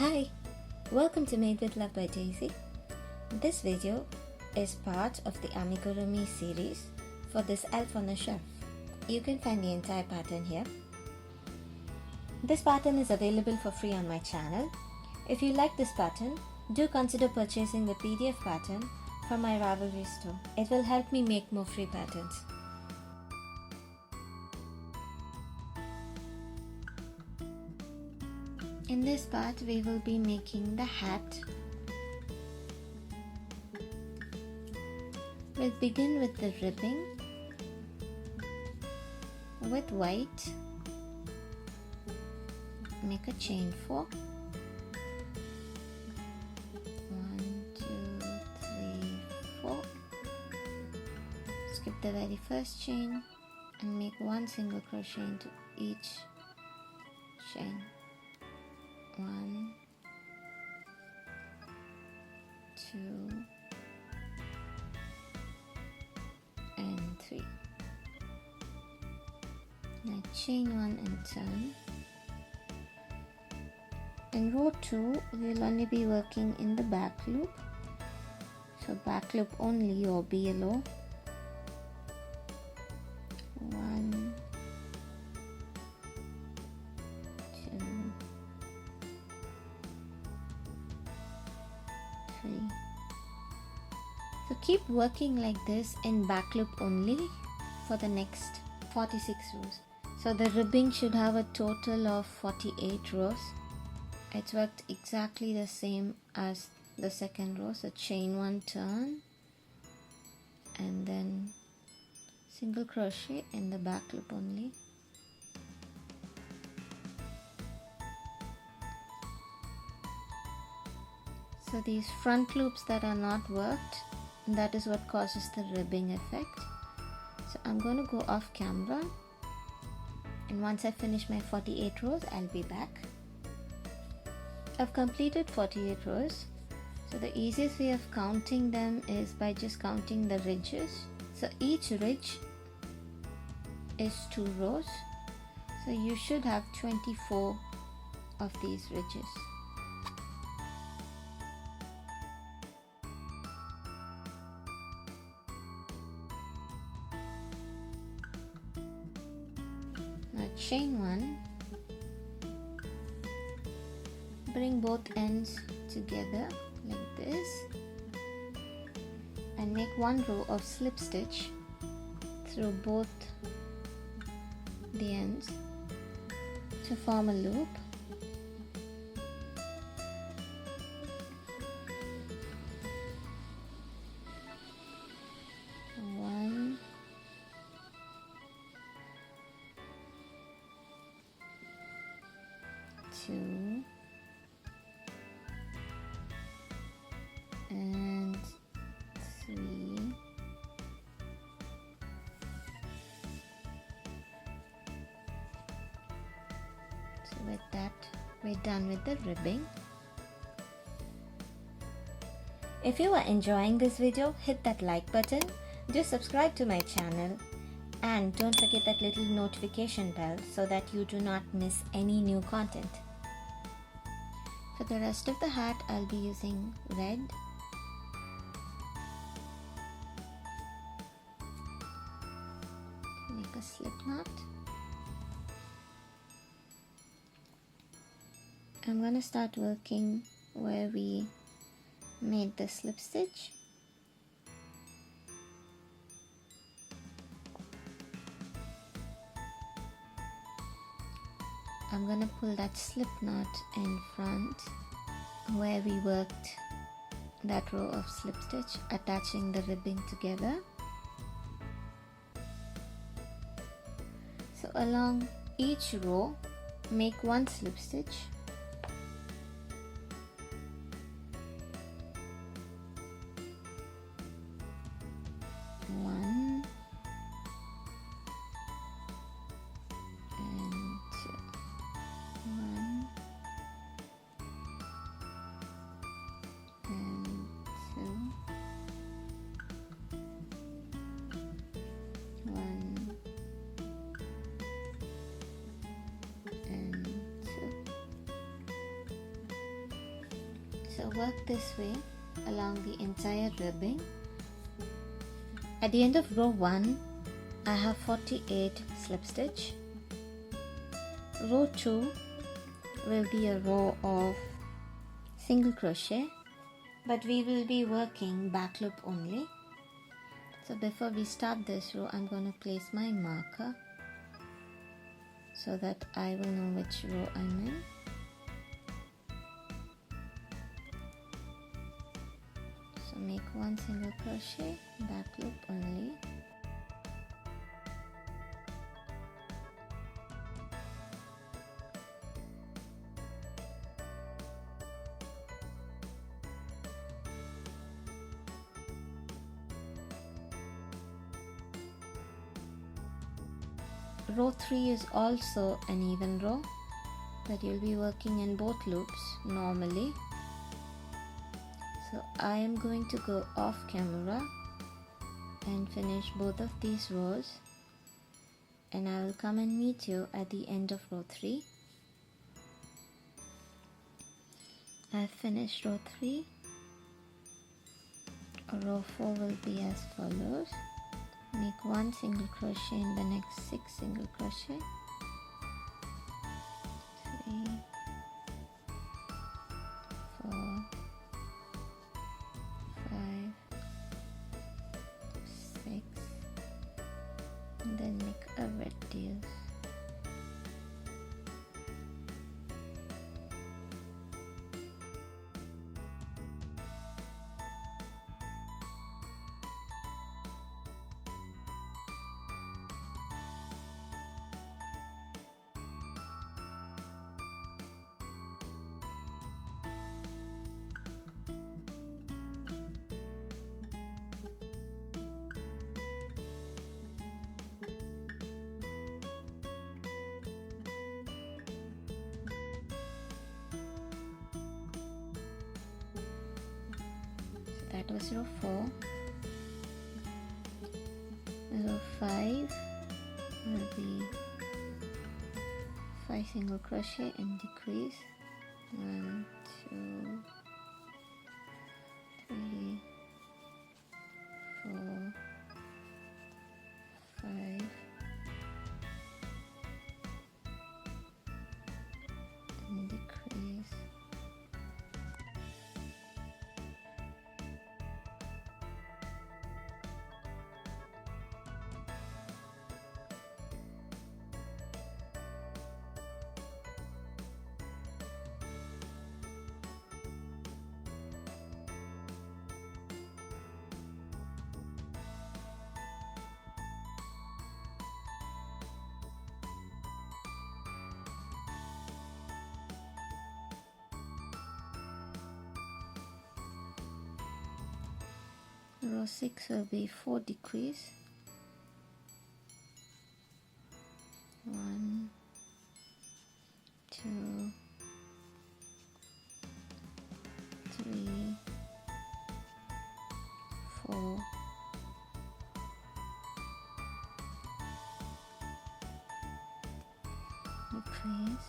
Hi, welcome to Made with Love by Daisy. This video is part of the Amigurumi series for this Elf on a Shelf. You can find the entire pattern here. This pattern is available for free on my channel. If you like this pattern, do consider purchasing the PDF pattern from my Ravelry store. It will help me make more free patterns. In this part, we will be making the hat. We'll begin with the ribbing with white. Make a chain 4. 1, 2, 3, 4. Skip the very first chain and make 1 single crochet into each chain. 1, 2, and 3. Now chain 1 and turn. In row 2, we will only be working in the back loop. So back loop only or BLO. 1, 2, 3. So keep working like this in back loop only for the next 46 rows. So the ribbing should have a total of 48 rows. It's worked exactly the same as the second row. So chain 1, turn, and then single crochet in the back loop only. So these front loops that are not worked, that is what causes the ribbing effect. So I'm going to go off camera, and once I finish my 48 rows, I'll be back. I've completed 48 rows. So the easiest way of counting them is by just counting the ridges. So each ridge is 2 rows. So you should have 24 of these ridges. Now chain 1. Bring both ends together like this and make 1 row of slip stitch through both the ends to form a loop. One, 2, and 3, so with that we're done with the ribbing. If you are enjoying this video, hit that like button, do subscribe to my channel, and don't forget that little notification bell so that you do not miss any new content. For the rest of the hat, I'll be using red. Make a slip knot. I'm going to start working where we made the slip stitch. I'm going to pull that slip knot in front where we worked that row of slip stitch, attaching the ribbing together. So along each row, make 1 slip stitch. One and 2. 1 and 2. 1 and 2. So work this way along the entire ribbing. At the end of row 1, I have 48 slip stitch. Row 2 will be a row of single crochet, but we will be working back loop only. So before we start this row, I'm going to place my marker so that I will know which row I'm in. So make one single crochet, back loop only. Row 3 is also an even row, but you'll be working in both loops normally. So I am going to go off camera and finish both of these rows, and I will come and meet you at the end of row 3. I've finished row 3. Row 4 will be as follows. Make one single crochet in the next 6 single crochet, 3, 4, 5, 6, and then make a reduce. That was row 4. Row 5 will be 5 single crochet and decrease. 1, 2, 3, 4, 5, and decrease. Row 6 will be 4 decrease. 1, 2, 3, 4, 5 decrease.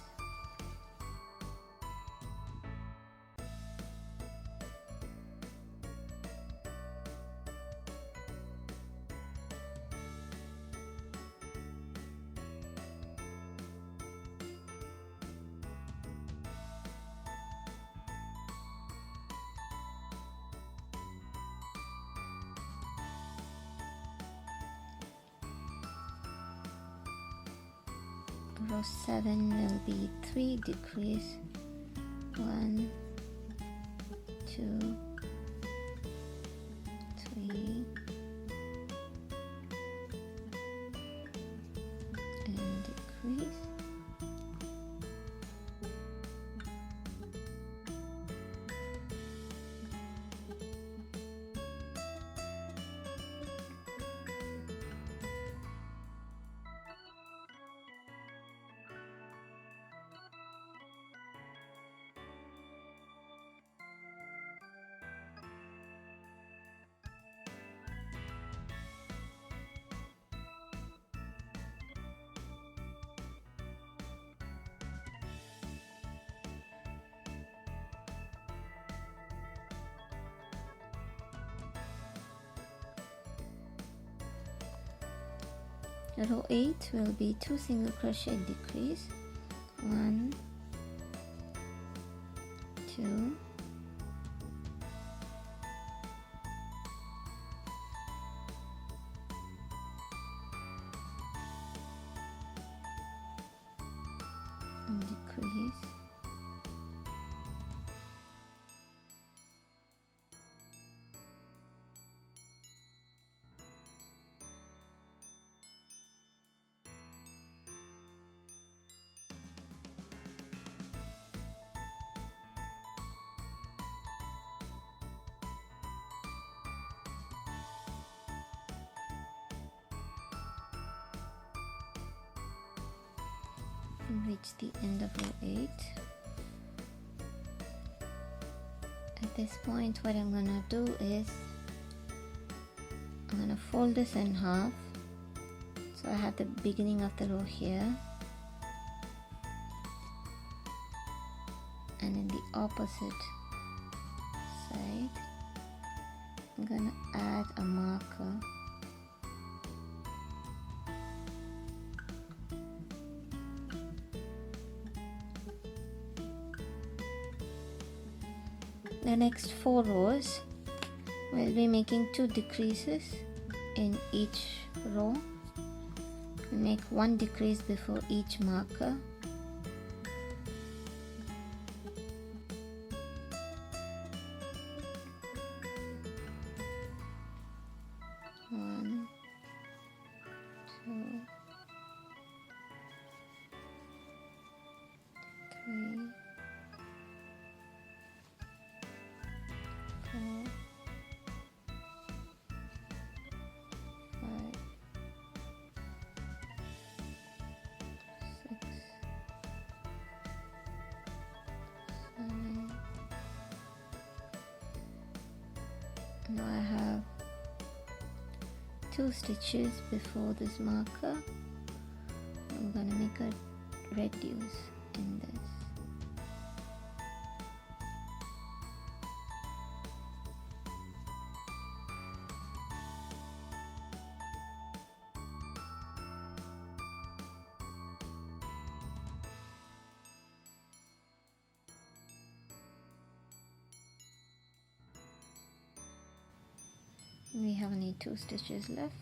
Row 7 will be 3 decrease. 1, 2, 3, and decrease. Row 8 will be 2 single crochet decrease, 1, 2, and decrease, and reach the end of row 8. At this point, what I'm gonna do is I'm gonna fold this in half, so I have the beginning of the row here, and in the opposite side I'm gonna add a marker. The next 4 rows we'll be making 2 decreases in each row. Make 1 decrease before each marker. One, 2, 3, 4, 5, 6, 7. Now I have 2 stitches before this marker. I'm gonna make a reduce in this. We have only 2 stitches left.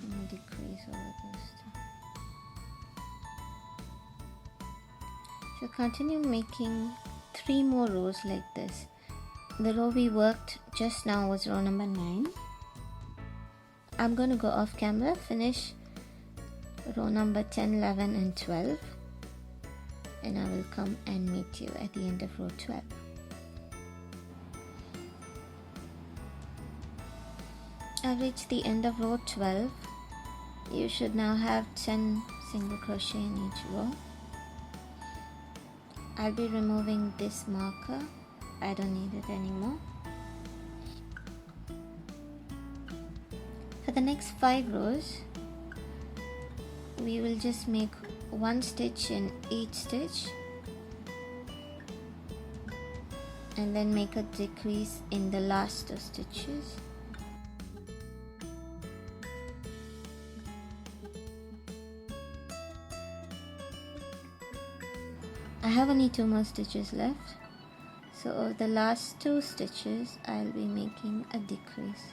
And decrease over this. So continue making 3 more rows like this. The row we worked just now was row number 9. I'm going to go off camera, finish row number 10, 11 and 12, and I will come and meet you at the end of row 12. I've reached the end of row 12. You should now have 10 single crochet in each row. I'll be removing this marker. I don't need it anymore. For the next 5 rows, we will just make 1 stitch in each stitch and then make a decrease in the last 2 stitches. I have only 2 more stitches left, so the last 2 stitches I'll be making a decrease.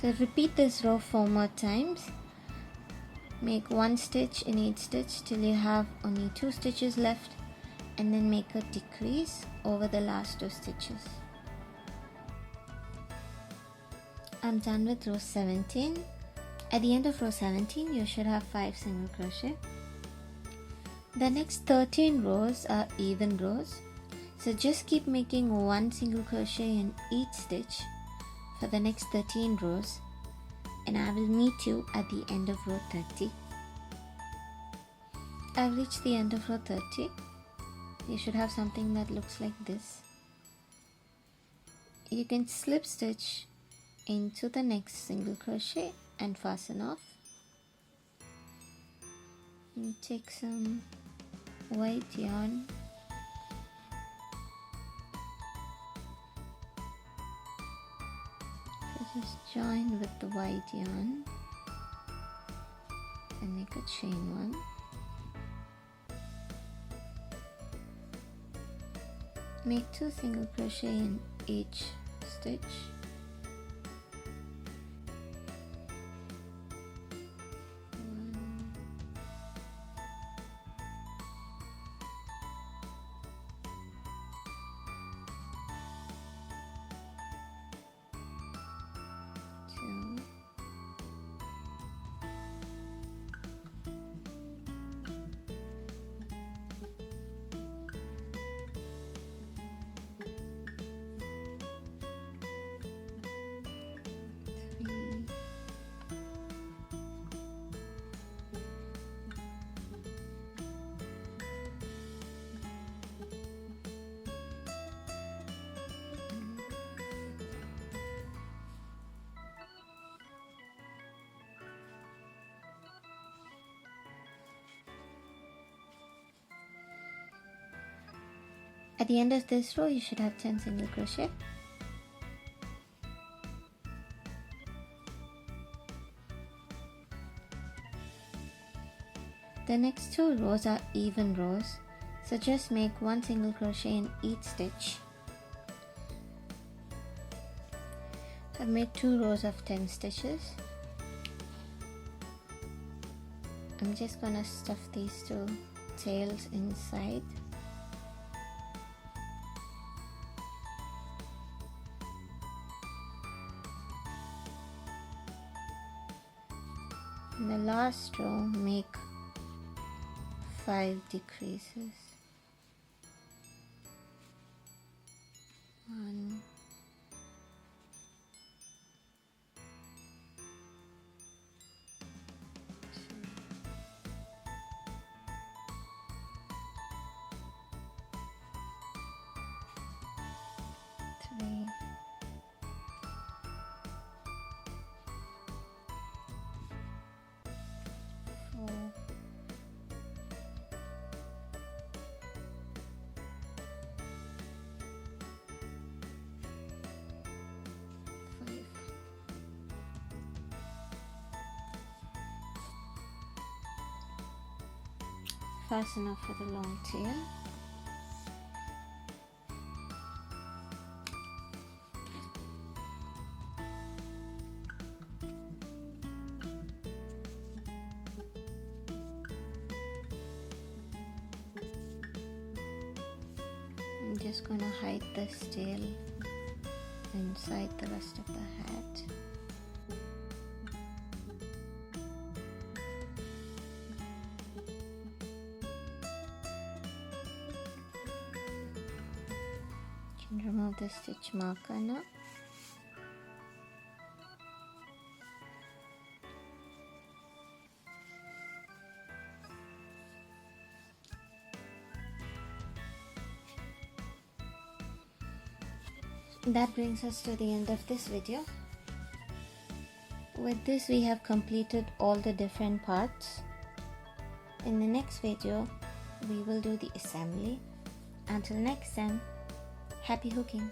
So repeat this row 4 more times. Make 1 stitch in each stitch till you have only 2 stitches left, and then make a decrease over the last 2 stitches. I'm done with row 17. At the end of row 17, you should have 5 single crochet. The next 13 rows are even rows, so just keep making 1 single crochet in each stitch for the next 13 rows, and I will meet you at the end of row 30. I've reached the end of row 30. You should have something that looks like this. You can slip stitch into the next single crochet and fasten off. And take some white yarn Just join with the white yarn and make a chain one. Make 2 single crochet in each stitch. At the end of this row, you should have 10 single crochet. The next 2 rows are even rows, so just make 1 single crochet in each stitch. I've made 2 rows of 10 stitches. I'm just gonna stuff these 2 tails inside. In the last row, make 5 decreases. 1, 2, 3, 4, 5. Fasten off for the long tail. I'm just going to hide this tail inside the rest of the hat. You can remove the stitch marker now. That brings us to the end of this video. With this, we have completed all the different parts. In the next video, we will do the assembly. Until next time, happy hooking!